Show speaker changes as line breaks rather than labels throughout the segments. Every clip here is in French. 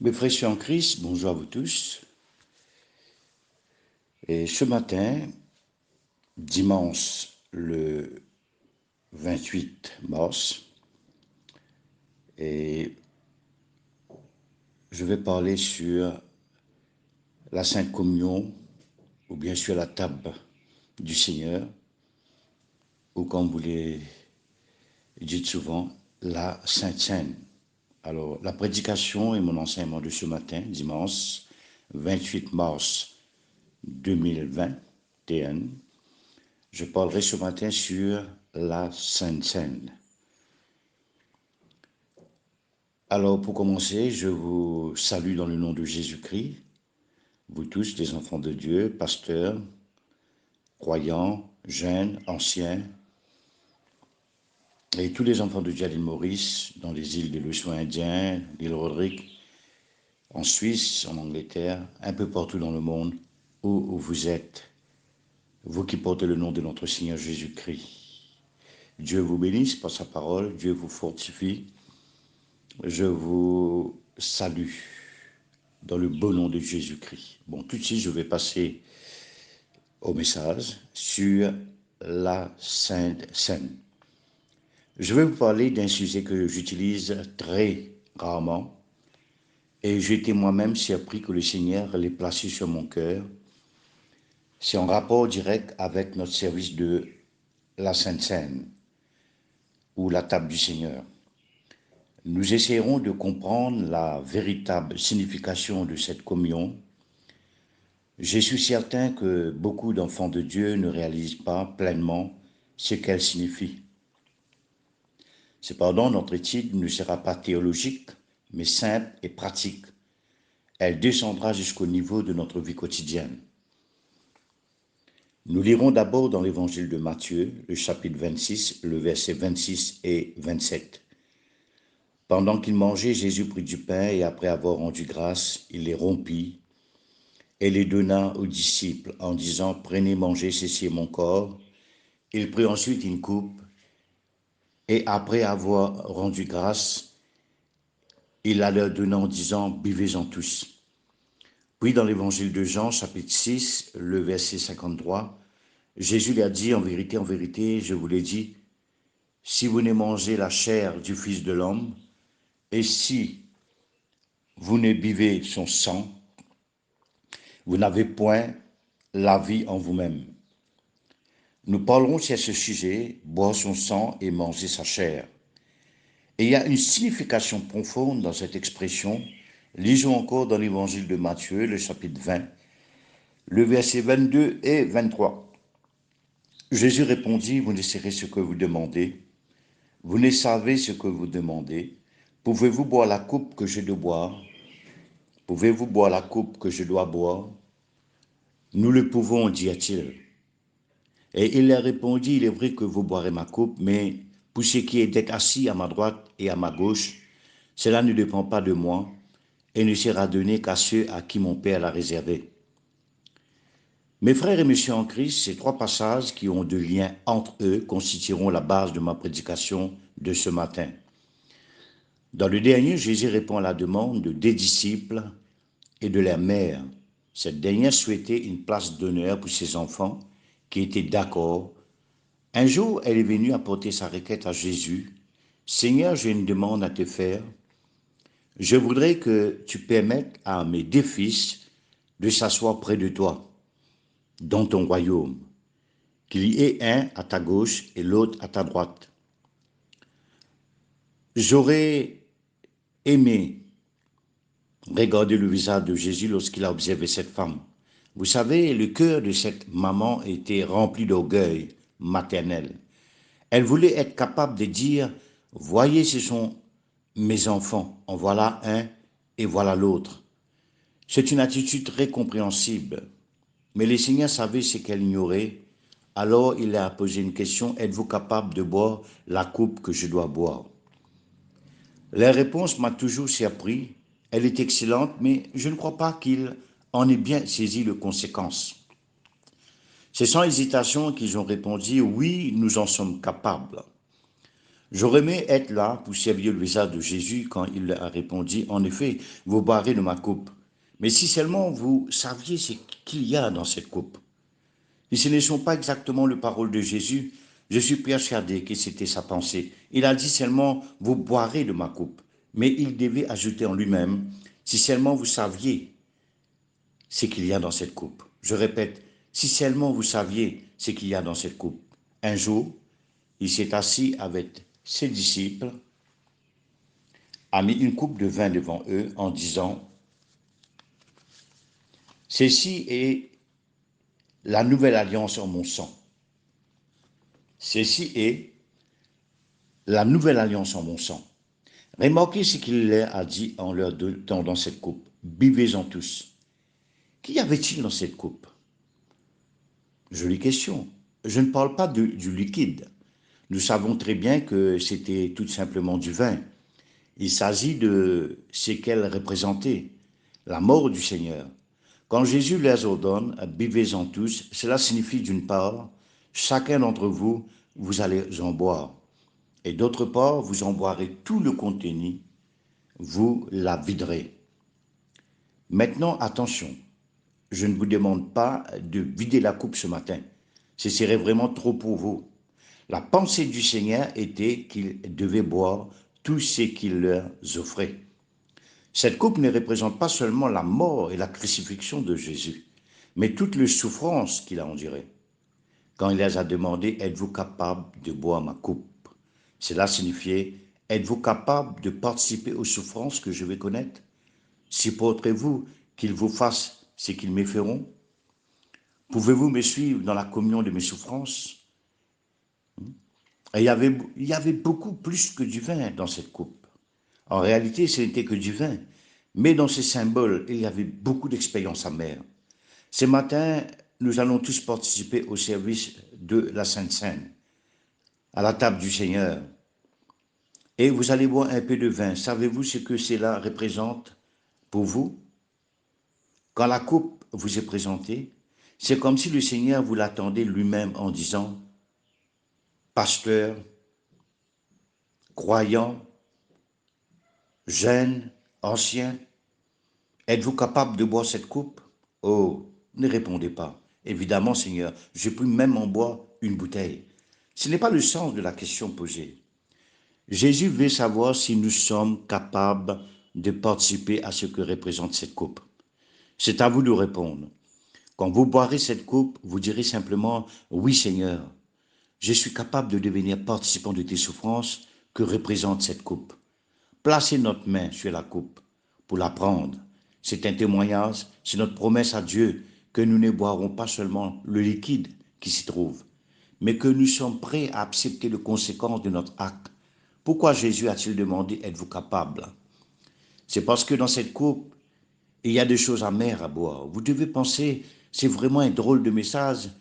Mes frères en Christ, bonjour à vous tous. Et ce matin, dimanche le 28 mars, et je vais parler sur la Sainte Communion, ou bien sur la table du Seigneur, ou comme vous le dites souvent, la Sainte Seine. Alors, la prédication et mon enseignement de ce matin, dimanche 28 mars 2021, je parlerai ce matin sur la Sainte Seine. Alors, pour commencer, je vous salue dans le nom de Jésus-Christ, vous tous, les enfants de Dieu, pasteurs, croyants, jeunes, anciens, et tous les enfants de Dieu à l'île Maurice, dans les îles de l'océan Indien, l'île Rodrigue, en Suisse, en Angleterre, un peu partout dans le monde où vous êtes, vous qui portez le nom de notre Seigneur Jésus-Christ. Dieu vous bénisse par sa parole, Dieu vous fortifie. Je vous salue dans le beau nom de Jésus-Christ. Bon, tout de suite, je vais passer au message sur la Sainte Seine. Je vais vous parler d'un sujet que j'utilise très rarement et j'ai été moi-même surpris que le Seigneur l'ait placé sur mon cœur. C'est en rapport direct avec notre service de la Sainte Seine ou la table du Seigneur. Nous essayerons de comprendre la véritable signification de cette communion. Je suis certain que beaucoup d'enfants de Dieu ne réalisent pas pleinement ce qu'elle signifie. Cependant, notre étude ne sera pas théologique, mais simple et pratique. Elle descendra jusqu'au niveau de notre vie quotidienne. Nous lirons d'abord dans l'évangile de Matthieu, le chapitre 26, le verset 26 et 27. Pendant qu'il mangeait, Jésus prit du pain et après avoir rendu grâce, il les rompit et les donna aux disciples en disant « Prenez, mangez, ceci est mon corps ». Il prit ensuite une coupe et après avoir rendu grâce, il la leur donna en disant « Buvez-en tous ». Puis dans l'évangile de Jean, chapitre 6, le verset 53, Jésus lui a dit « En vérité, je vous l'ai dit, si vous ne mangez la chair du Fils de l'homme, et si vous ne buvez son sang, vous n'avez point la vie en vous-même. » Nous parlerons sur ce sujet, boire son sang et manger sa chair. Et il y a une signification profonde dans cette expression. Lisons encore dans l'évangile de Matthieu, le chapitre 20, le verset 22 et 23. Jésus répondit, vous ne savez ce que vous demandez. Vous ne savez ce que vous demandez. Pouvez-vous boire la coupe que je dois boire? Pouvez-vous boire la coupe que je dois boire? Nous le pouvons, dit-il. Et il leur répondit, il est vrai que vous boirez ma coupe, mais pour ce qui est d'être assis à ma droite et à ma gauche, cela ne dépend pas de moi et ne sera donné qu'à ceux à qui mon Père l'a réservé. Mes frères et messieurs en Christ, ces trois passages qui ont de liens entre eux constitueront la base de ma prédication de ce matin. Dans le dernier, Jésus répond à la demande des disciples et de leur mère. Cette dernière souhaitait une place d'honneur pour ses enfants qui étaient d'accord. Un jour, elle est venue apporter sa requête à Jésus. « Seigneur, j'ai une demande à te faire. Je voudrais que tu permettes à mes deux fils de s'asseoir près de toi, dans ton royaume, qu'il y ait un à ta gauche et l'autre à ta droite. J'aurais aimé regarder le visage de Jésus lorsqu'il a observé cette femme. Vous savez, le cœur de cette maman était rempli d'orgueil maternel. Elle voulait être capable de dire, voyez, ce sont mes enfants, en voilà un et voilà l'autre. C'est une attitude très compréhensible. Mais le Seigneur savait ce qu'elle ignorait. Alors il a posé une question, êtes-vous capable de boire la coupe que je dois boire? La réponse m'a toujours surpris. Elle est excellente, mais je ne crois pas qu'il en ait bien saisi les conséquences. C'est sans hésitation qu'ils ont répondu, oui, nous en sommes capables. J'aurais aimé être là pour servir le visage de Jésus quand il a répondu, en effet, vous boirez de ma coupe. Mais si seulement vous saviez ce qu'il y a dans cette coupe. Et ce ne sont pas exactement les paroles de Jésus, je suis persuadé que c'était sa pensée. Il a dit seulement, vous boirez de ma coupe. Mais il devait ajouter en lui-même, si seulement vous saviez ce qu'il y a dans cette coupe. Je répète, si seulement vous saviez ce qu'il y a dans cette coupe. Un jour, il s'est assis avec ses disciples, a mis une coupe de vin devant eux en disant, ceci est la nouvelle alliance en mon sang. Ceci est la nouvelle alliance en mon sang. Remarquez ce qu'il leur a dit en leur donnant dans cette coupe. Buvez-en tous. Qu'y avait-il dans cette coupe? Jolie question. Je ne parle pas du liquide. Nous savons très bien que c'était tout simplement du vin. Il s'agit de ce qu'elle représentait, la mort du Seigneur. Quand Jésus les ordonne, buvez-en tous, cela signifie d'une part, chacun d'entre vous, vous allez en boire. Et d'autre part, vous en boirez tout le contenu, vous la viderez. Maintenant, attention, je ne vous demande pas de vider la coupe ce matin. Ce serait vraiment trop pour vous. La pensée du Seigneur était qu'ils devaient boire tout ce qu'il leur offrait. Cette coupe ne représente pas seulement la mort et la crucifixion de Jésus, mais toutes les souffrances qu'il a endurées. Quand il les a demandé, êtes-vous capable de boire ma coupe? Cela signifiait, êtes-vous capable de participer aux souffrances que je vais connaître? Supporterez-vous qu'ils vous fassent ce qu'ils me feront? Pouvez-vous me suivre dans la communion de mes souffrances? Et il y avait beaucoup plus que du vin dans cette coupe. En réalité, ce n'était que du vin. Mais dans ces symboles, il y avait beaucoup d'expériences amères. Ce matin, nous allons tous participer au service de la Sainte Seine, à la table du Seigneur. Et vous allez boire un peu de vin. Savez-vous ce que cela représente pour vous? Quand la coupe vous est présentée, c'est comme si le Seigneur vous l'attendait lui-même en disant, pasteur, croyant, jeune, ancien, êtes-vous capable de boire cette coupe? Oh, ne répondez pas. Évidemment, Seigneur, je peux même en boire une bouteille. Ce n'est pas le sens de la question posée. Jésus veut savoir si nous sommes capables de participer à ce que représente cette coupe. C'est à vous de répondre. Quand vous boirez cette coupe, vous direz simplement, oui Seigneur, je suis capable de devenir participant de tes souffrances que représente cette coupe. Placez notre main sur la coupe pour la prendre. C'est un témoignage, c'est notre promesse à Dieu que nous ne boirons pas seulement le liquide qui s'y trouve, mais que nous sommes prêts à accepter les conséquences de notre acte. Pourquoi Jésus a-t-il demandé, êtes-vous capable? C'est parce que dans cette coupe, il y a des choses amères à boire. Vous devez penser, c'est vraiment un drôle de message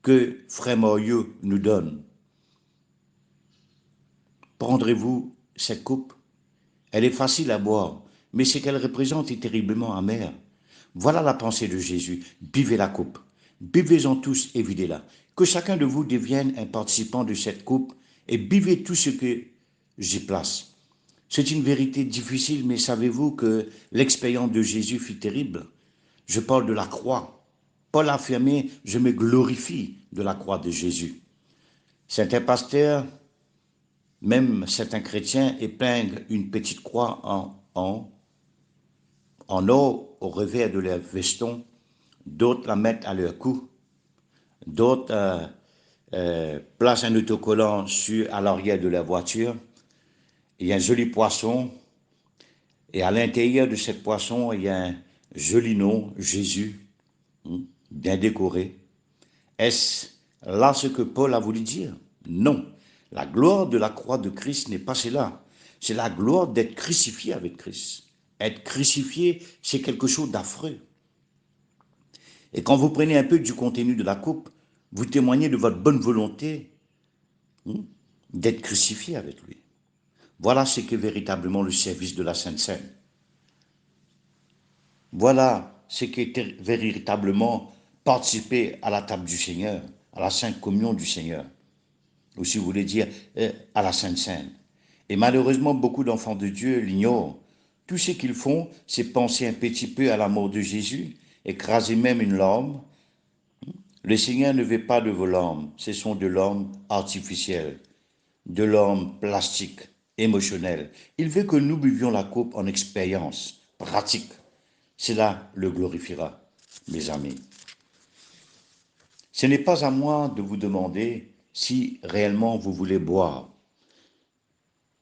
que Frère Morieux nous donne. Prendrez-vous cette coupe? Elle est facile à boire, mais ce qu'elle représente est terriblement amer. Voilà la pensée de Jésus. Buvez la coupe. Buvez-en tous et videz-la. Que chacun de vous devienne un participant de cette coupe et buvez tout ce que j'y place. C'est une vérité difficile, mais savez-vous que l'expérience de Jésus fut terrible? Je parle de la croix. Paul a affirmé, je me glorifie de la croix de Jésus. Certains pasteurs, même certains chrétiens, épinglent une petite croix en or au revers de leur veston. D'autres la mettent à leur cou. D'autres placent un autocollant à l'arrière de leur voiture. Il y a un joli poisson. Et à l'intérieur de cette poisson, il y a un joli nom, Jésus, bien décoré. Est-ce là ce que Paul a voulu dire? Non. La gloire de la croix de Christ n'est pas cela. C'est la gloire d'être crucifié avec Christ. Être crucifié, c'est quelque chose d'affreux. Et quand vous prenez un peu du contenu de la coupe, vous témoignez de votre bonne volonté d'être crucifié avec lui. Voilà ce qu'est véritablement le service de la Sainte Seine. Voilà ce qu'est véritablement participer à la table du Seigneur, à la Sainte Communion du Seigneur. Ou si vous voulez dire à la Sainte Seine. Et malheureusement, beaucoup d'enfants de Dieu l'ignorent. Tout ce qu'ils font, c'est penser un petit peu à la mort de Jésus, écraser même une larme. Le Seigneur ne veut pas de vos larmes, ce sont de larmes artificielles, de larmes plastiques, émotionnelles. Il veut que nous buvions la coupe en expérience pratique. Cela le glorifiera, mes amis. Ce n'est pas à moi de vous demander si réellement vous voulez boire.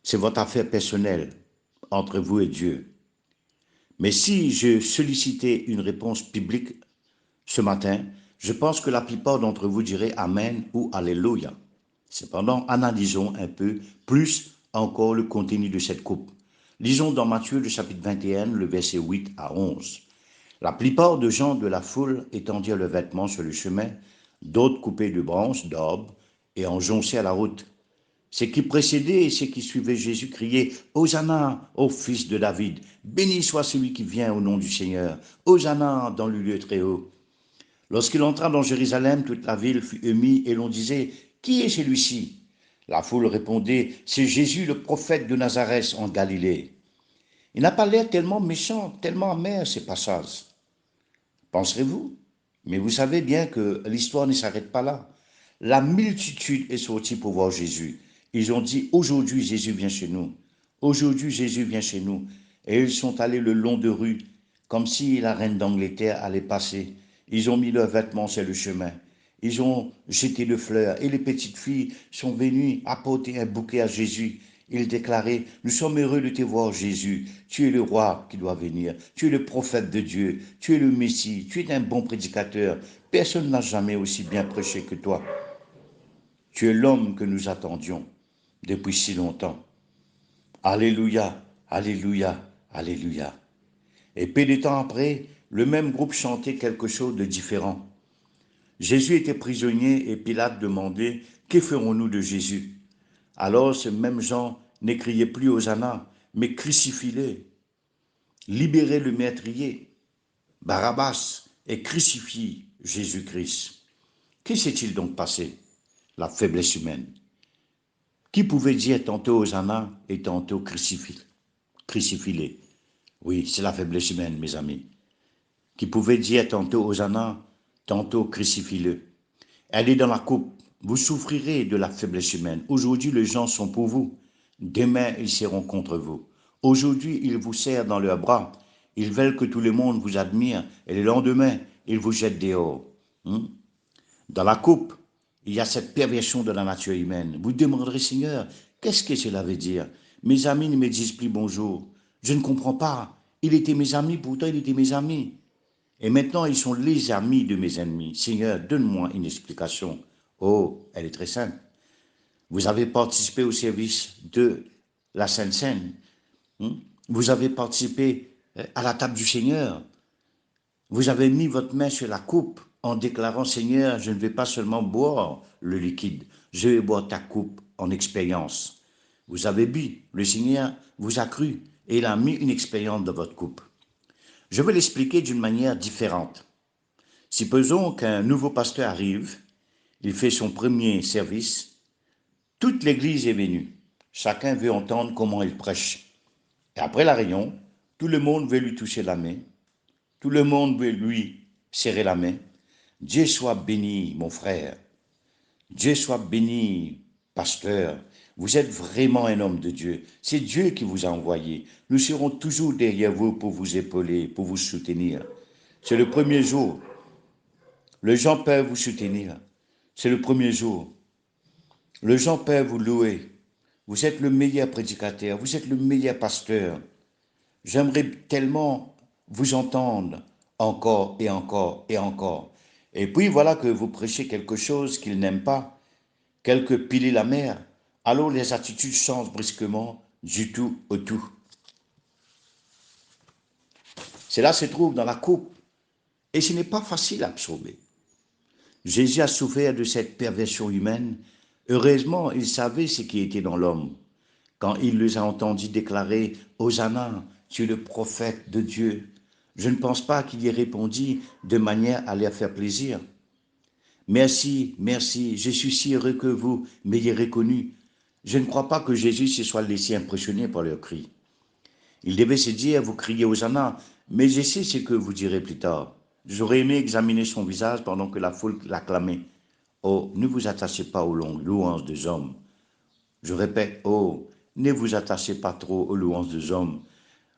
C'est votre affaire personnelle entre vous et Dieu. Mais si je sollicitais une réponse biblique ce matin, je pense que la plupart d'entre vous diraient Amen ou Alléluia. Cependant, analysons un peu plus encore le contenu de cette coupe. Lisons dans Matthieu le chapitre 21, le verset 8 à 11. La plupart des gens de la foule étendirent leurs vêtements sur le chemin, d'autres coupaient de branches d'arbres et en jonchaient à la route. Ceux qui précédaient et ceux qui suivaient Jésus criaient Hosanna au fils de David, béni soit celui qui vient au nom du Seigneur, Hosanna dans le lieu très haut. Lorsqu'il entra dans Jérusalem, toute la ville fut émue et l'on disait Qui est celui-ci? La foule répondait C'est Jésus le prophète de Nazareth en Galilée. Il n'a pas l'air tellement méchant, tellement amer ces passages. Penserez-vous? Mais vous savez bien que l'histoire ne s'arrête pas là. La multitude est sortie pour voir Jésus. Ils ont dit, aujourd'hui Jésus vient chez nous. Aujourd'hui Jésus vient chez nous. Et ils sont allés le long de rue, comme si la reine d'Angleterre allait passer. Ils ont mis leurs vêtements sur le chemin. Ils ont jeté de fleurs et les petites filles sont venues apporter un bouquet à Jésus. Ils déclaraient, nous sommes heureux de te voir Jésus, tu es le roi qui doit venir, tu es le prophète de Dieu, tu es le Messie, tu es un bon prédicateur, personne n'a jamais aussi bien prêché que toi. Tu es l'homme que nous attendions depuis si longtemps. Alléluia, alléluia, alléluia. Et peu de temps après, le même groupe chantait quelque chose de différent. Jésus était prisonnier et Pilate demandait, que ferons-nous de Jésus? Alors ces mêmes gens ne criaient plus Hosanna, mais crucifie-le, libérez le meurtrier, Barabbas, et crucifie Jésus-Christ. Que s'est-il donc passé? La faiblesse humaine. Qui pouvait dire tantôt Hosanna et tantôt crucifie-le? Oui, c'est la faiblesse humaine, mes amis. Qui pouvait dire tantôt Hosanna, tantôt crucifie-le. Elle est dans la coupe. Vous souffrirez de la faiblesse humaine. Aujourd'hui, les gens sont pour vous. Demain, ils seront contre vous. Aujourd'hui, ils vous serrent dans leurs bras. Ils veulent que tout le monde vous admire. Et le lendemain, ils vous jettent dehors. Dans la coupe, il y a cette perversion de la nature humaine. Vous demanderez, Seigneur, qu'est-ce que cela veut dire? Mes amis ne me disent plus bonjour. Je ne comprends pas. Il était mes amis, pourtant il était mes amis. Et maintenant, ils sont les amis de mes ennemis. Seigneur, donne-moi une explication. Oh, elle est très simple. Vous avez participé au service de la Sainte Seine. Vous avez participé à la table du Seigneur. Vous avez mis votre main sur la coupe en déclarant, Seigneur, je ne vais pas seulement boire le liquide, je vais boire ta coupe en expérience. Vous avez bu, le Seigneur vous a cru et il a mis une expérience dans votre coupe. Je vais l'expliquer d'une manière différente. Supposons qu'un nouveau pasteur arrive, il fait son premier service, toute l'église est venue. Chacun veut entendre comment il prêche. Et après la réunion, tout le monde veut lui toucher la main, tout le monde veut lui serrer la main. Dieu soit béni, mon frère. Dieu soit béni, pasteur. Vous êtes vraiment un homme de Dieu. C'est Dieu qui vous a envoyé. Nous serons toujours derrière vous pour vous épauler, pour vous soutenir. C'est le premier jour. Les gens peuvent vous soutenir. C'est le premier jour. Les gens peuvent vous louer. Vous êtes le meilleur prédicateur. Vous êtes le meilleur pasteur. J'aimerais tellement vous entendre encore et encore et encore. Et puis voilà que vous prêchez quelque chose qu'ils n'aiment pas, quelque piler la mer. Alors les attitudes changent brusquement du tout au tout. Cela se trouve dans la coupe et ce n'est pas facile à absorber. Jésus a souffert de cette perversion humaine. Heureusement, il savait ce qui était dans l'homme. Quand il les a entendus déclarer « Hosanna, tu es le prophète de Dieu », je ne pense pas qu'il y ait répondu de manière à leur faire plaisir. « Merci, merci, je suis si heureux que vous m'ayez reconnu. Je ne crois pas que Jésus se soit laissé impressionner par leurs cris. Il devait se dire, vous criez Hosanna, mais je sais ce que vous direz plus tard. J'aurais aimé examiner son visage pendant que la foule l'acclamait. Oh, ne vous attachez pas aux louanges des hommes. Je répète, oh, ne vous attachez pas trop aux louanges des hommes.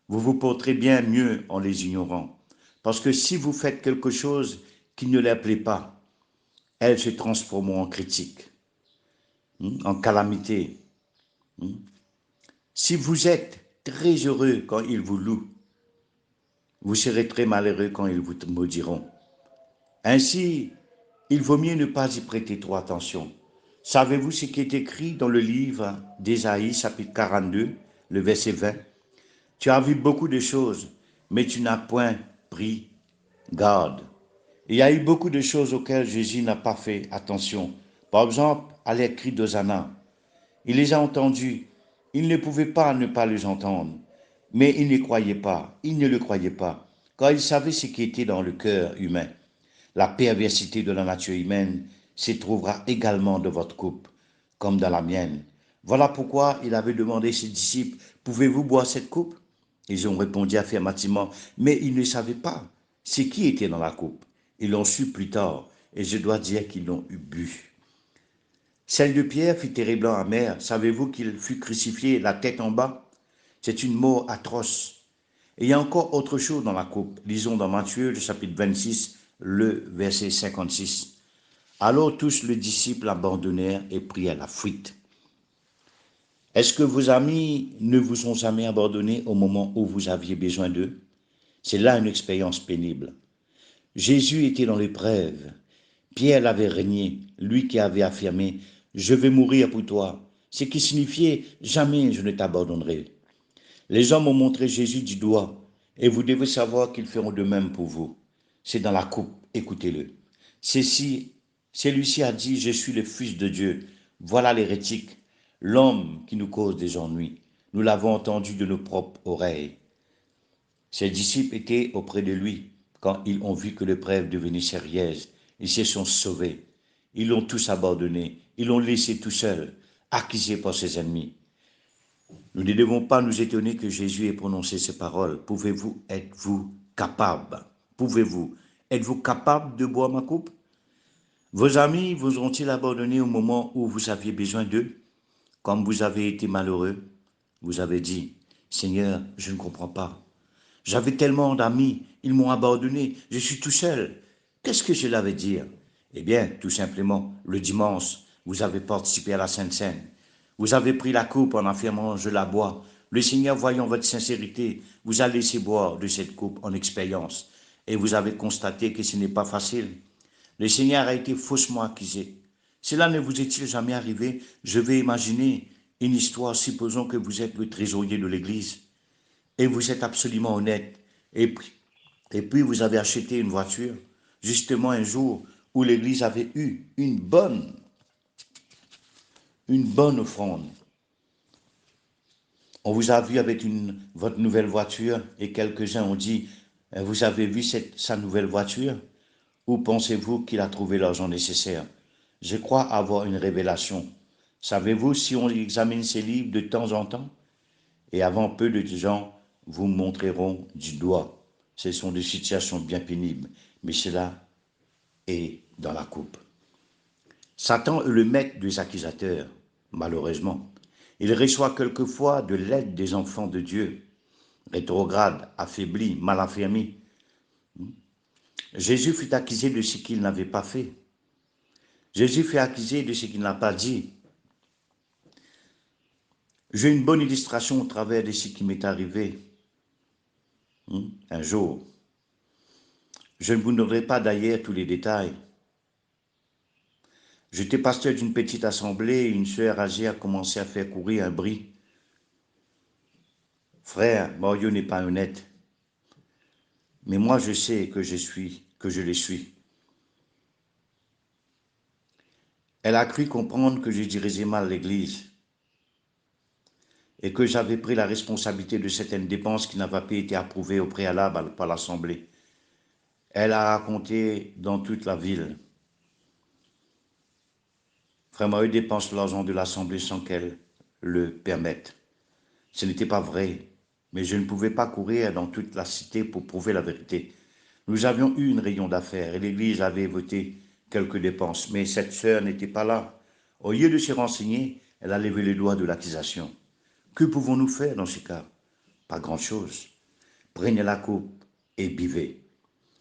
Vous vous porterez bien mieux en les ignorant. Parce que si vous faites quelque chose qui ne leur plaît pas, elles se transformeront en critique, en calamité. Si vous êtes très heureux quand ils vous louent, vous serez très malheureux quand ils vous maudiront. Ainsi, il vaut mieux ne pas y prêter trop attention. Savez-vous ce qui est écrit dans le livre d'Ésaïe, chapitre 42, le verset 20? Tu as vu beaucoup de choses, mais tu n'as point pris garde. Il y a eu beaucoup de choses auxquelles Jésus n'a pas fait attention. Par exemple, à les cris d'Hosanna. Il les a entendus. Il ne pouvait pas ne pas les entendre. Mais il ne croyait pas. Il ne le croyait pas. Car il savait ce qui était dans le cœur humain. La perversité de la nature humaine s'y trouvera également dans votre coupe, comme dans la mienne. Voilà pourquoi il avait demandé à ses disciples, pouvez-vous boire cette coupe? Ils ont répondu affirmativement, mais ils ne savaient pas ce qui était dans la coupe. Ils l'ont su plus tard, et je dois dire qu'ils l'ont bu. Celle de Pierre fut terriblement amère. Savez-vous qu'il fut crucifié la tête en bas? C'est une mort atroce. Et il y a encore autre chose dans la coupe. Lisons dans Matthieu, le chapitre 26, le verset 56. Alors tous les disciples abandonnèrent et prirent la fuite. Est-ce que vos amis ne vous ont jamais abandonné au moment où vous aviez besoin d'eux? C'est là une expérience pénible. Jésus était dans l'épreuve. Pierre l'avait régné, lui qui avait affirmé « Je vais mourir pour toi », ce qui signifiait « Jamais je ne t'abandonnerai ». Les hommes ont montré Jésus du doigt et vous devez savoir qu'ils feront de même pour vous. C'est dans la coupe, écoutez-le. Celui-ci a dit « Je suis le Fils de Dieu ». Voilà l'hérétique, l'homme qui nous cause des ennuis. Nous l'avons entendu de nos propres oreilles. Ses disciples étaient auprès de lui quand ils ont vu que l'épreuve devenait sérieuse. Ils se sont sauvés. Ils l'ont tous abandonné. Ils l'ont laissé tout seul, accusé par ses ennemis. Nous ne devons pas nous étonner que Jésus ait prononcé ces paroles. Êtes-vous capable? Êtes-vous capable de boire ma coupe? Vos amis vous ont-ils abandonné au moment où vous aviez besoin d'eux? Comme vous avez été malheureux, vous avez dit, Seigneur, je ne comprends pas. J'avais tellement d'amis, ils m'ont abandonné, je suis tout seul. Qu'est-ce que je l'avais dire? Eh bien, tout simplement, le dimanche, vous avez participé à la Sainte Seine. Vous avez pris la coupe en affirmant, je la bois. Le Seigneur, voyant votre sincérité, vous a laissé boire de cette coupe en expérience. Et vous avez constaté que ce n'est pas facile. Le Seigneur a été faussement accusé. Cela ne vous est-il jamais arrivé? Je vais imaginer une histoire, supposons que vous êtes le trésorier de l'Église et vous êtes absolument honnête. Et puis vous avez acheté une voiture, justement un jour où l'Église avait eu une bonne offrande. On vous a vu avec votre nouvelle voiture et quelques-uns ont dit, vous avez vu sa nouvelle voiture? Où pensez-vous qu'il a trouvé l'argent nécessaire? Je crois avoir une révélation. Savez-vous, si on examine ces livres de temps en temps, et avant peu de gens vous montreront du doigt. Ce sont des situations bien pénibles, mais cela est dans la coupe. Satan est le maître des accusateurs, malheureusement. Il reçoit quelquefois de l'aide des enfants de Dieu, rétrogrades, affaiblis, mal affermis. Jésus fut accusé de ce qu'il n'avait pas fait. Jésus fut accusé de ce qu'il n'a pas dit. J'ai une bonne illustration au travers de ce qui m'est arrivé un jour. Je ne vous donnerai pas d'ailleurs tous les détails. J'étais pasteur d'une petite assemblée et une sœur âgée a commencé à faire courir un bruit. Frère, Mario n'est pas honnête. Mais moi, je sais que je le suis. Elle a cru comprendre que je dirigeais mal l'Église et que j'avais pris la responsabilité de certaines dépenses qui n'avaient pas été approuvées au préalable par l'Assemblée. Elle a raconté dans toute la ville. Frère Mario dépense l'argent de l'Assemblée sans qu'elle le permettent. Ce n'était pas vrai, mais je ne pouvais pas courir dans toute la cité pour prouver la vérité. Nous avions eu une réunion d'affaires et l'Église avait voté quelques dépenses, mais cette sœur n'était pas là. Au lieu de se renseigner, elle a levé le doigt de l'accusation. Que pouvons-nous faire dans ce cas? Pas grand-chose. Prenez la coupe et buvez.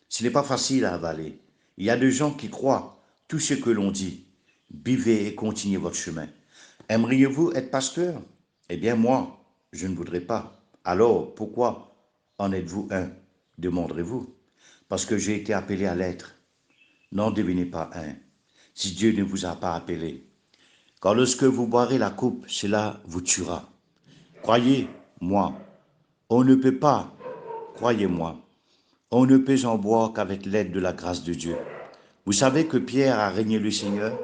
Ce n'est pas facile à avaler. Il y a des gens qui croient tout ce que l'on dit. Buvez et continuez votre chemin. Aimeriez-vous être pasteur? Eh bien moi, je ne voudrais pas. Alors, pourquoi en êtes-vous un? Demanderez-vous. Parce que j'ai été appelé à l'être. N'en devenez pas un, si Dieu ne vous a pas appelé. Car lorsque vous boirez la coupe, cela vous tuera. Croyez-moi, on ne peut pas, croyez-moi, on ne peut en boire qu'avec l'aide de la grâce de Dieu. Vous savez que Pierre a régné le Seigneur,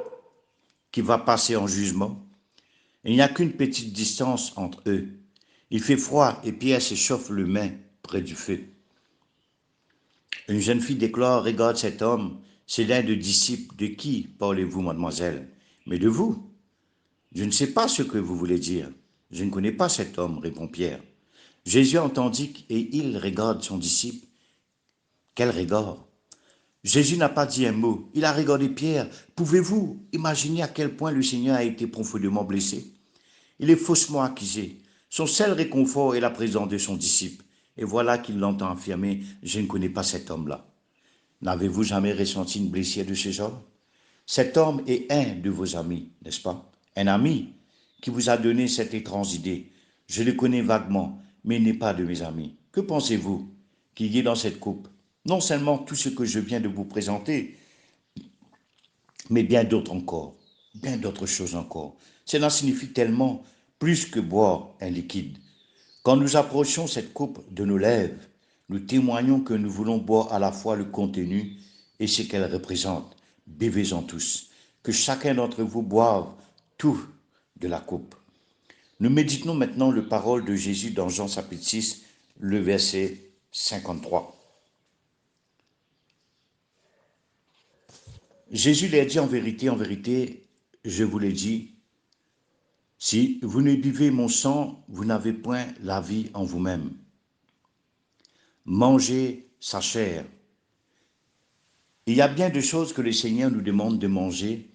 qui va passer en jugement. Il n'y a qu'une petite distance entre eux. Il fait froid et Pierre s'échauffe le main près du feu. Une jeune fille déclare, regarde cet homme, c'est l'un des disciples. De qui parlez-vous, mademoiselle? Mais de vous. Je ne sais pas ce que vous voulez dire. Je ne connais pas cet homme, répond Pierre. Jésus entendit et il regarde son disciple. Quel regard? Jésus n'a pas dit un mot. Il a regardé Pierre. Pouvez-vous imaginer à quel point le Seigneur a été profondément blessé? Il est faussement accusé. Son seul réconfort est la présence de son disciple. Et voilà qu'il l'entend affirmer, je ne connais pas cet homme-là. N'avez-vous jamais ressenti une blessure de ce genre? Cet homme est un de vos amis, n'est-ce pas? Un ami qui vous a donné cette étrange idée. Je le connais vaguement, mais il n'est pas de mes amis. Que pensez-vous qu'il y ait dans cette coupe? Non seulement tout ce que je viens de vous présenter, mais bien d'autres encore, bien d'autres choses encore. Cela signifie tellement plus que boire un liquide. Quand nous approchons cette coupe de nos lèvres, nous témoignons que nous voulons boire à la fois le contenu et ce qu'elle représente. Buvez-en tous, que chacun d'entre vous boive tout de la coupe. Nous méditons maintenant les paroles de Jésus dans Jean chapitre 6, le verset 53. Jésus leur dit en vérité, je vous l'ai dit, si vous ne buvez mon sang, vous n'avez point la vie en vous-même. Mangez sa chair. Il y a bien de choses que le Seigneur nous demande de manger,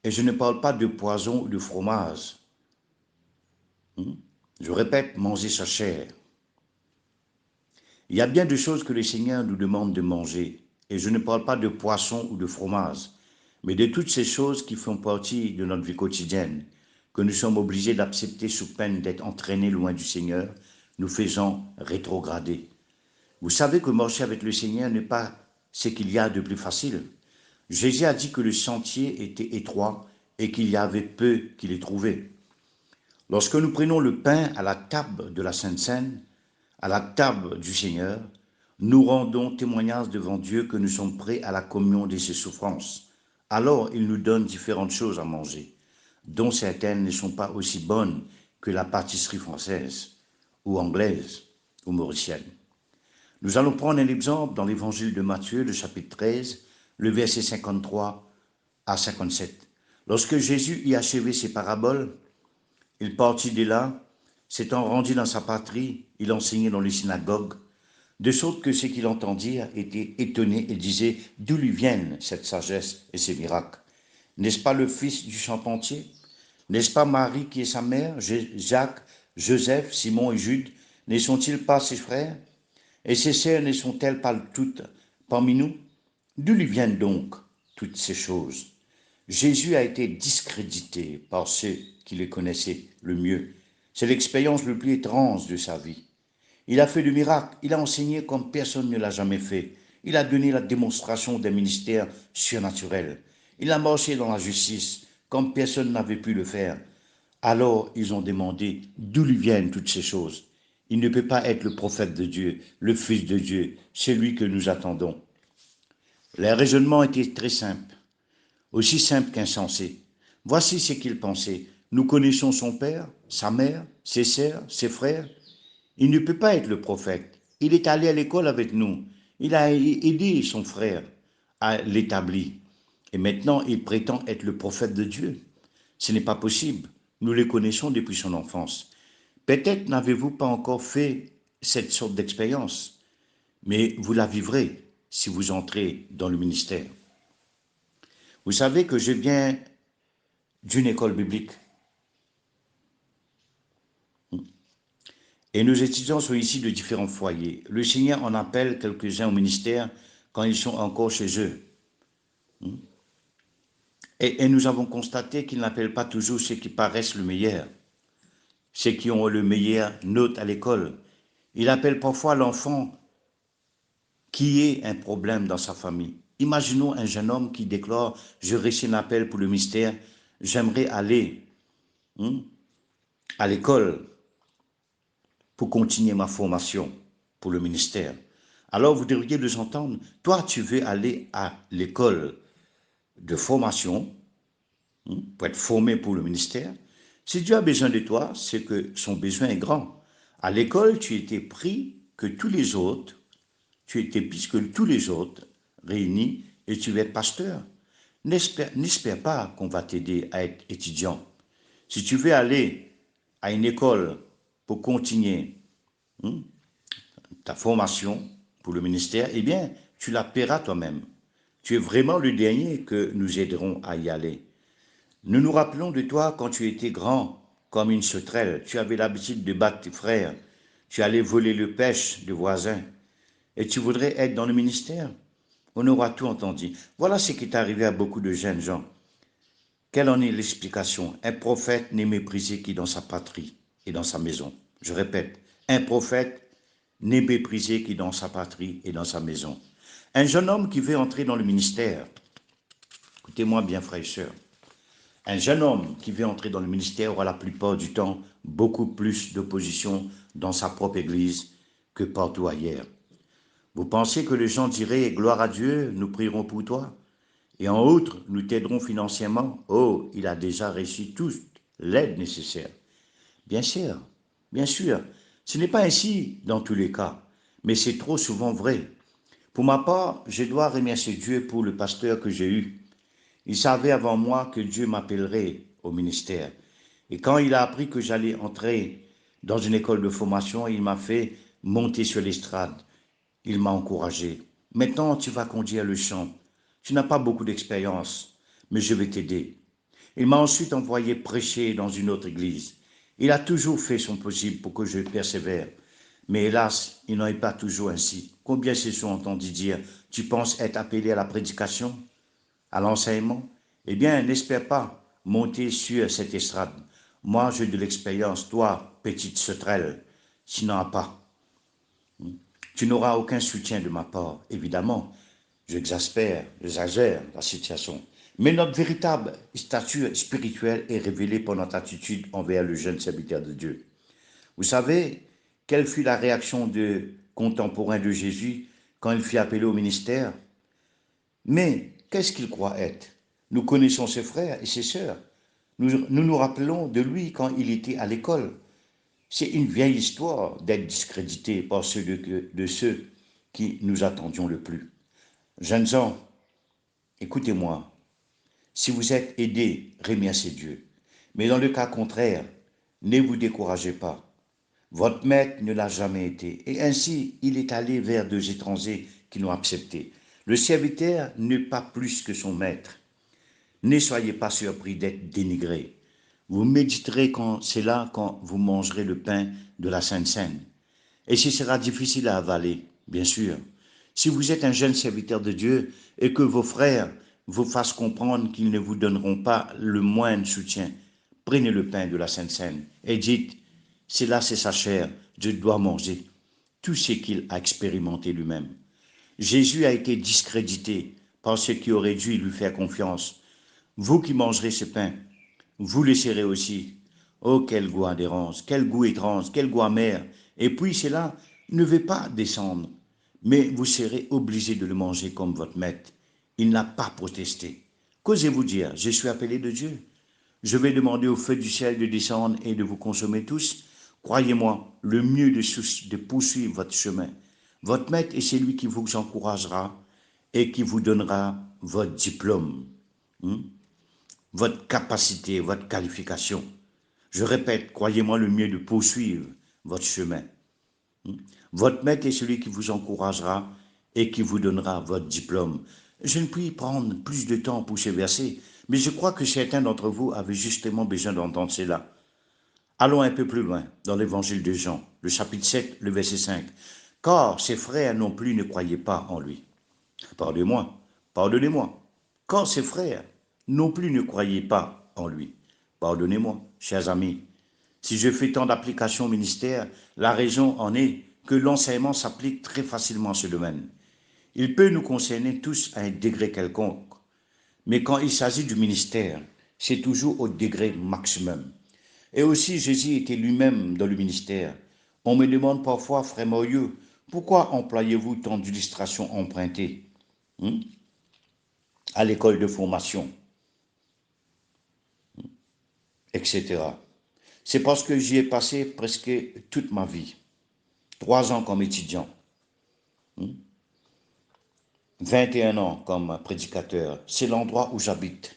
et je ne parle pas de poison ou de fromage. Je répète, manger sa chair. Il y a bien de choses que le Seigneur nous demande de manger, et je ne parle pas de poisson ou de fromage, mais de toutes ces choses qui font partie de notre vie quotidienne, que nous sommes obligés d'accepter sous peine d'être entraînés loin du Seigneur, nous faisant rétrograder. Vous savez que marcher avec le Seigneur n'est pas ce qu'il y a de plus facile. Jésus a dit que le sentier était étroit et qu'il y avait peu qui les trouvaient. Lorsque nous prenons le pain à la table de la Sainte Seine, à la table du Seigneur, nous rendons témoignage devant Dieu que nous sommes prêts à la communion de ses souffrances. Alors il nous donne différentes choses à manger, dont certaines ne sont pas aussi bonnes que la pâtisserie française, ou anglaise, ou mauricienne. Nous allons prendre un exemple dans l'évangile de Matthieu, le chapitre 13, le verset 53 à 57. Lorsque Jésus y achevait ses paraboles, il partit de là, s'étant rendu dans sa patrie, il enseignait dans les synagogues, de sorte que ceux qui l'entendirent étaient étonnés et disaient, d'où lui viennent cette sagesse et ces miracles? N'est-ce pas le fils du charpentier? N'est-ce pas Marie qui est sa mère, Jacques, Joseph, Simon et Jude? Ne sont-ils pas ses frères? Et ses sœurs ne sont-elles pas toutes parmi nous? D'où lui viennent donc toutes ces choses? Jésus a été discrédité par ceux qui le connaissaient le mieux. C'est l'expérience la plus étrange de sa vie. Il a fait de miracles, il a enseigné comme personne ne l'a jamais fait. Il a donné la démonstration d'un ministère surnaturel. Il a marché dans la justice comme personne n'avait pu le faire. Alors ils ont demandé d'où lui viennent toutes ces choses. Il ne peut pas être le prophète de Dieu, le Fils de Dieu, celui que nous attendons. Les raisonnements étaient très simples, aussi simples qu'insensés. Voici ce qu'il pensait. Nous connaissons son père, sa mère, ses sœurs, ses frères. Il ne peut pas être le prophète. Il est allé à l'école avec nous. Il a aidé son frère à l'établir. Et maintenant, il prétend être le prophète de Dieu. Ce n'est pas possible. Nous les connaissons depuis son enfance. Peut-être n'avez-vous pas encore fait cette sorte d'expérience, mais vous la vivrez si vous entrez dans le ministère. Vous savez que je viens d'une école biblique et nos étudiants sont ici de différents foyers. Le Seigneur en appelle quelques-uns au ministère quand ils sont encore chez eux. Et nous avons constaté qu'il n'appelle pas toujours ceux qui paraissent le meilleur, ceux qui ont le meilleur note à l'école. Il appelle parfois l'enfant qui ait un problème dans sa famille. Imaginons un jeune homme qui déclare: je reçois un appel pour le ministère, j'aimerais aller à l'école pour continuer ma formation pour le ministère. Alors vous devriez les entendre. Toi, tu veux aller à l'école de formation pour être formé pour le ministère. Si Dieu a besoin de toi, c'est que son besoin est grand. À l'école, tu étais pris que tous les autres, tu étais plus que tous les autres réunis et tu vas être pasteur. N'espère pas qu'on va t'aider à être étudiant. Si tu veux aller à une école pour continuer ta formation pour le ministère, eh bien, tu la paieras toi-même. Tu es vraiment le dernier que nous aiderons à y aller. Nous nous rappelons de toi quand tu étais grand comme une sauterelle. Tu avais l'habitude de battre tes frères. Tu allais voler le pêche des voisins. Et tu voudrais être dans le ministère. On aura tout entendu. Voilà ce qui est arrivé à beaucoup de jeunes gens. Quelle en est l'explication? Un prophète n'est méprisé que dans sa patrie et dans sa maison. Je répète, un prophète n'est méprisé que dans sa patrie et dans sa maison. Un jeune homme qui veut entrer dans le ministère, écoutez-moi bien frères et sœurs, un jeune homme qui veut entrer dans le ministère aura la plupart du temps beaucoup plus d'opposition dans sa propre église que partout ailleurs. Vous pensez que les gens diraient: gloire à Dieu, nous prierons pour toi, et en outre, nous t'aiderons financièrement? Oh, il a déjà reçu toute l'aide nécessaire. Bien sûr, bien sûr, ce n'est pas ainsi dans tous les cas, mais c'est trop souvent vrai. Pour ma part, je dois remercier Dieu pour le pasteur que j'ai eu. Il savait avant moi que Dieu m'appellerait au ministère. Et quand il a appris que j'allais entrer dans une école de formation, il m'a fait monter sur l'estrade. Il m'a encouragé. Maintenant, tu vas conduire le chant. Tu n'as pas beaucoup d'expérience, mais je vais t'aider. Il m'a ensuite envoyé prêcher dans une autre église. Il a toujours fait son possible pour que je persévère. Mais hélas, il n'en est pas toujours ainsi. Combien se sont entendus dire: tu penses être appelé à la prédication, à l'enseignement? Eh bien, n'espère pas monter sur cette estrade. Moi, j'ai de l'expérience. Toi, petite sauterelle, tu n'en as pas. Tu n'auras aucun soutien de ma part, évidemment. J'exagère la situation. Mais notre véritable stature spirituelle est révélée par notre attitude envers le jeune serviteur de Dieu. Vous savez, quelle fut la réaction des contemporains de Jésus quand il fut appelé au ministère? Mais qu'est-ce qu'il croit être? Nous connaissons ses frères et ses sœurs. Nous rappelons de lui quand il était à l'école. C'est une vieille histoire d'être discrédité par ceux de ceux qui nous attendions le plus. Jeunes gens, écoutez-moi. Si vous êtes aidés, remerciez Dieu. Mais dans le cas contraire, ne vous découragez pas. Votre maître ne l'a jamais été. Et ainsi, il est allé vers deux étrangers qui l'ont accepté. Le serviteur n'est pas plus que son maître. Ne soyez pas surpris d'être dénigré. Vous méditerez cela quand vous mangerez le pain de la Sainte Seine. Et ce sera difficile à avaler, bien sûr. Si vous êtes un jeune serviteur de Dieu et que vos frères vous fassent comprendre qu'ils ne vous donneront pas le moindre soutien, prenez le pain de la Sainte Seine et dites: c'est sa chair, je dois manger tout ce qu'il a expérimenté lui-même. Jésus a été discrédité par ceux qui auraient dû lui faire confiance. Vous qui mangerez ce pain, vous le serez aussi. Oh, quel goût adhérence, quel goût étrange, quel goût amer. Et puis cela ne veut pas descendre, mais vous serez obligé de le manger comme votre maître. Il n'a pas protesté. Qu'osez-vous dire? Je suis appelé de Dieu. Je vais demander au feu du ciel de descendre et de vous consommer tous. Croyez-moi, le mieux de poursuivre votre chemin. Votre maître est celui qui vous encouragera et qui vous donnera votre diplôme, votre capacité, votre qualification. Je répète, croyez-moi le mieux de poursuivre votre chemin. Votre maître est celui qui vous encouragera et qui vous donnera votre diplôme. Je ne puis y prendre plus de temps pour ces versets, mais je crois que certains d'entre vous avaient justement besoin d'entendre cela. Allons un peu plus loin, dans l'évangile de Jean, le chapitre 7, le verset 5. Car ses frères non plus ne croyaient pas en lui. Pardonnez-moi, pardonnez-moi. Car ses frères non plus ne croyaient pas en lui. Pardonnez-moi, chers amis. Si je fais tant d'applications au ministère, la raison en est que l'enseignement s'applique très facilement à ce domaine. Il peut nous concerner tous à un degré quelconque, mais quand il s'agit du ministère, c'est toujours au degré maximum. Et aussi, Jésus était lui-même dans le ministère. On me demande parfois, frère Morieux, pourquoi employez-vous tant d'illustrations empruntées à l'école de formation, etc. C'est parce que j'y ai passé presque toute ma vie. 3 ans comme étudiant, 21 ans comme prédicateur. C'est l'endroit où j'habite.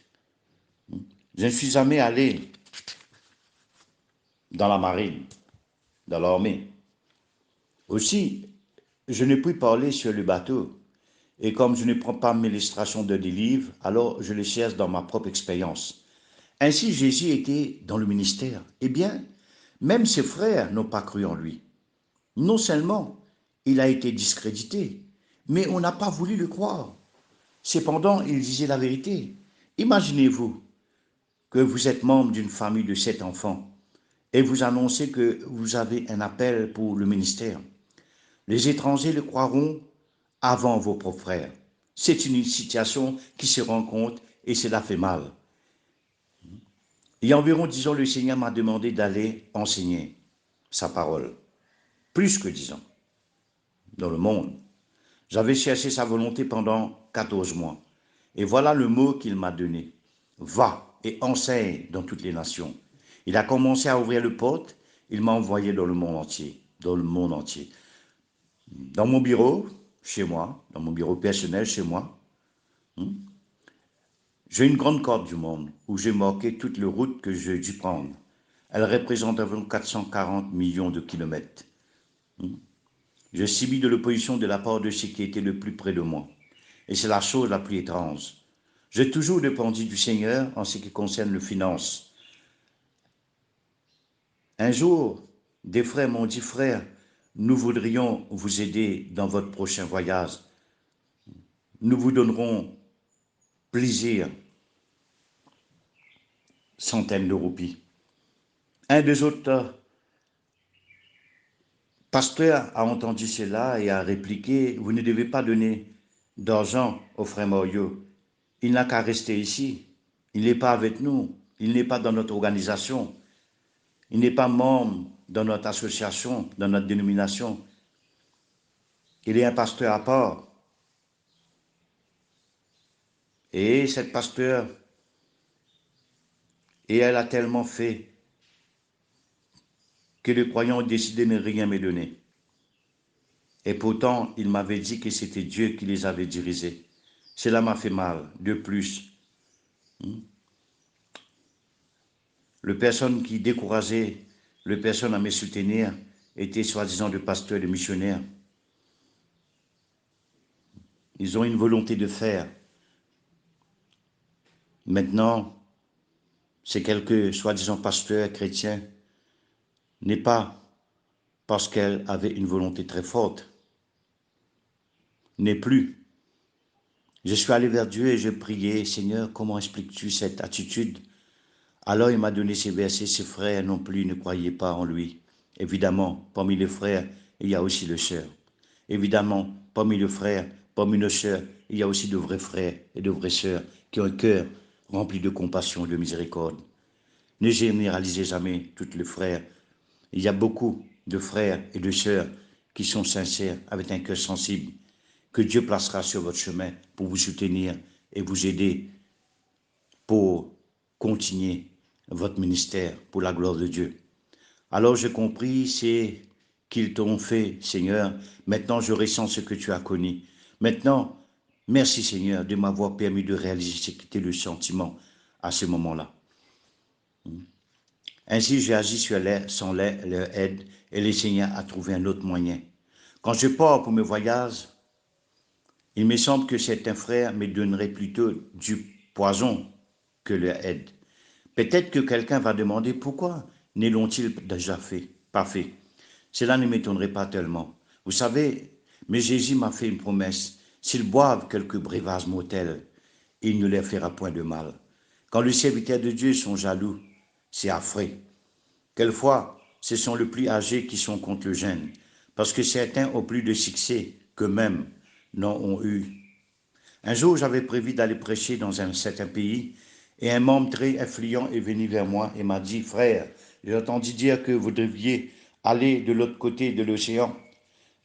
Je ne suis jamais allé dans la marine, dans l'armée. Aussi, je ne puis parler sur le bateau. Et comme je ne prends pas mes illustrations de des livres, alors je les cherche dans ma propre expérience. Ainsi, Jésus était dans le ministère. Eh bien, même ses frères n'ont pas cru en lui. Non seulement il a été discrédité, mais on n'a pas voulu le croire. Cependant, il disait la vérité. Imaginez-vous que vous êtes membre d'une famille de 7 enfants et vous annoncez que vous avez un appel pour le ministère. Les étrangers le croiront avant vos propres frères. C'est une situation qui se rencontre et cela fait mal. Il y a environ 10 ans, le Seigneur m'a demandé d'aller enseigner sa parole. Plus que 10 ans, dans le monde. J'avais cherché sa volonté pendant 14 mois. Et voilà le mot qu'il m'a donné. Va et enseigne dans toutes les nations. Il a commencé à ouvrir le porte. Il m'a envoyé dans le monde entier. Dans le monde entier. Dans mon bureau, chez moi, dans mon bureau personnel chez moi, j'ai une grande carte du monde où j'ai marqué toutes les routes que j'ai dû prendre. Elle représente environ 440 millions de kilomètres. Je subis de l'opposition de la part de ceux qui étaient le plus près de moi. Et c'est la chose la plus étrange. J'ai toujours dépendu du Seigneur en ce qui concerne les finances. Un jour, des frères m'ont dit, frère, nous voudrions vous aider dans votre prochain voyage. Nous vous donnerons plaisir, centaines de roupies. Un des autres pasteurs a entendu cela et a répliqué, vous ne devez pas donner d'argent au frère Morio. Il n'a qu'à rester ici. Il n'est pas avec nous. Il n'est pas dans notre organisation. Il n'est pas membre dans notre association, dans notre dénomination. Il est un pasteur à part. Et cette pasteur, et elle a tellement fait que les croyants ont décidé de ne rien me donner. Et pourtant, il m'avait dit que c'était Dieu qui les avait dirigés. Cela m'a fait mal. De plus, les personnes qui décourageaient les personnes à me soutenir étaient soi-disant de pasteurs, de missionnaires. Ils ont une volonté de faire. Maintenant, ces quelques soi-disant pasteurs chrétiens n'est pas parce qu'elle avait une volonté très forte, n'est plus. Je suis allé vers Dieu et je priais, Seigneur, comment expliques-tu cette attitude? Alors il m'a donné ces versets, ses frères non plus ne croyaient pas en lui. Évidemment, parmi les frères, il y a aussi les sœurs. Évidemment, parmi les frères, parmi nos sœurs, il y a aussi de vrais frères et de vraies sœurs qui ont un cœur rempli de compassion et de miséricorde. Ne généralisez jamais tous les frères. Il y a beaucoup de frères et de sœurs qui sont sincères, avec un cœur sensible, que Dieu placera sur votre chemin pour vous soutenir et vous aider pour continuer votre ministère pour la gloire de Dieu. Alors j'ai compris, c'est qu'ils t'ont fait, Seigneur. Maintenant, je ressens ce que tu as connu. Maintenant, merci, Seigneur, de m'avoir permis de réaliser ce qui était le sentiment à ce moment-là. Ainsi, j'ai agi sans leur aide et les Seigneur a trouvé un autre moyen. Quand je pars pour mes voyages, il me semble que certains frères me donneraient plutôt du poison que leur aide. Peut-être que quelqu'un va demander pourquoi ne l'ont-ils déjà pas fait. Cela ne m'étonnerait pas tellement. Vous savez, mais Jésus m'a fait une promesse. S'ils boivent quelques breuvages mortels, il ne leur fera point de mal. Quand les serviteurs de Dieu sont jaloux, c'est affreux. Quelquefois, ce sont les plus âgés qui sont contre le jeune, parce que certains ont plus de succès qu'eux-mêmes n'en ont eu. Un jour, j'avais prévu d'aller prêcher dans un certain pays, et un membre très influent est venu vers moi et m'a dit, frère, j'ai entendu dire que vous deviez aller de l'autre côté de l'océan.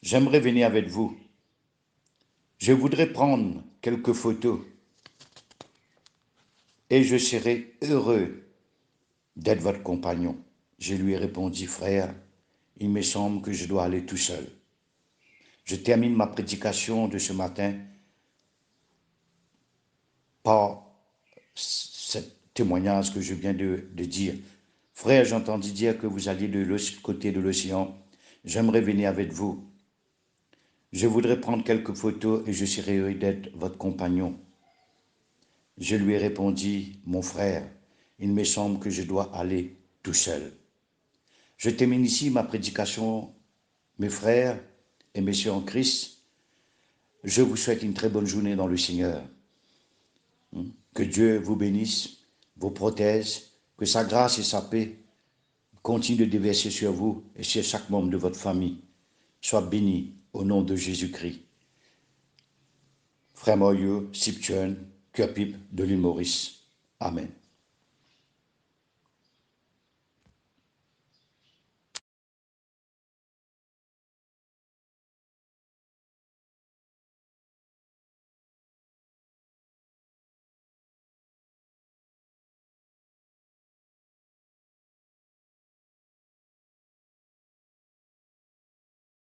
J'aimerais venir avec vous. Je voudrais prendre quelques photos et je serai heureux d'être votre compagnon. Je lui ai répondu, frère, il me semble que je dois aller tout seul. Je termine ma prédication de ce matin par ce témoignage que je viens de dire. Frère, j'ai entendu dire que vous alliez de l'autre côté de l'océan. J'aimerais venir avec vous. Je voudrais prendre quelques photos et je serai heureux d'être votre compagnon. Je lui ai répondu, mon frère, il me semble que je dois aller tout seul. Je termine ici ma prédication, mes frères et messieurs en Christ. Je vous souhaite une très bonne journée dans le Seigneur. Que Dieu vous bénisse, vous protège, que sa grâce et sa paix continuent de déverser sur vous et sur chaque membre de votre famille. Sois béni au nom de Jésus-Christ. Frère Moyo, Sipchun, Kurpip de l'île Maurice. Amen.